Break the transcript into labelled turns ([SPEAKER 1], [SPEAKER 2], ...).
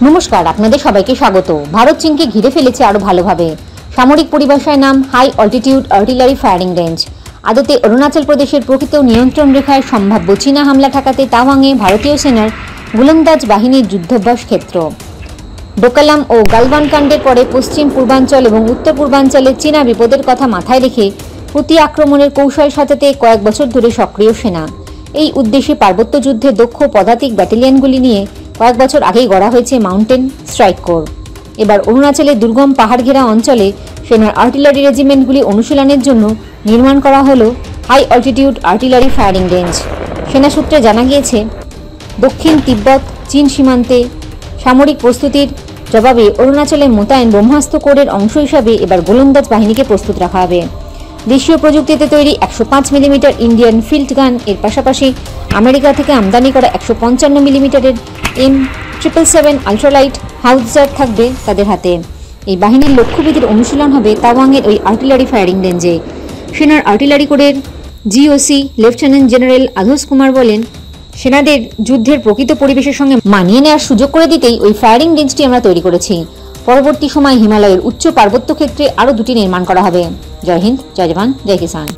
[SPEAKER 1] নমস্কার, আপনাদের সবাইকে স্বাগত। ভারত চীনকে ঘিরে ফেলেছে আরো ভালোভাবে। সামরিক পরিভাষায় নাম high altitude artillery firing range. আদতে অরুণাচল প্রদেশের প্রকৃত নিয়ন্ত্রণ রেখায় সম্ভাব্য চীনা হামলা ঠেকাতে তাওয়াংয়ে ভারতীয় সেনার গোলন্দাজ বাহিনীর যুদ্ধভ্যাস ক্ষেত্র। ডোকালাম ও গালওয়ান কাণ্ডের পরে পশ্চিম পূর্বাঞ্চল এবং উত্তর পূর্বাঞ্চলে চীনা বিপদের কথা মাথায় রেখে প্রতি আক্রমণের কৌশল সাজাতে কয়েক বছর ধরে সক্রিয় সেনা। এই উদ্দেশ্যে পার্বত্য যুদ্ধে দক্ষ পদাতিক ব্যাটালিয়নগুলি নিয়ে কয়েক বছর আগেই গড়া হয়েছে মাউন্টেন স্ট্রাইক কোর। এবার অরুণাচলের দুর্গম পাহাড় ঘেরা অঞ্চলে সেনার আর্টিলারি রেজিমেন্টগুলি অনুশীলনের জন্য নির্মাণ করা হলো high altitude artillery firing range. সেনা সূত্রে জানা গিয়েছে, দক্ষিণ তিব্বত চীন সীমান্তে সামরিক প্রস্তুতির জবাবে অরুণাচলে মোতায়েন ব্রহ্মাস্ত্র কোরের অংশ হিসাবে এবার গোলন্দাজ বাহিনীকে প্রস্তুত রাখা হবে। দেশীয় প্রযুক্তিতে তৈরি 105 মিলিমিটার ইন্ডিয়ান ফিল্ড গান এর পাশাপাশি আমেরিকা থেকে আমদানি করা 155 মিলিমিটারের M777 আলট্রালাইট হাউটজার থাকবে তাদের হাতে। এই বাহিনীর লক্ষ্যভেদের অনুশীলন হবে তাওয়াংয়ের ওই আর্টিলারি ফায়ারিং রেঞ্জে। সেনার আর্টিলারি কোরের জিওসি লেফটেন্যান্ট জেনারেল আধোস কুমার বলেন, সেনাদের যুদ্ধের প্রকৃত পরিবেশের সঙ্গে মানিয়ে নেওয়ার সুযোগ করে দিতেই ওই ফায়ারিং রেঞ্জটি আমরা তৈরি করেছি। পরবর্তী সময় হিমালয়ের উচ্চ পার্বত্য ক্ষেত্রে আরও 2টি নির্মাণ করা হবে। জয় হিন্দ, জয় জওয়ান, জয় কিষান।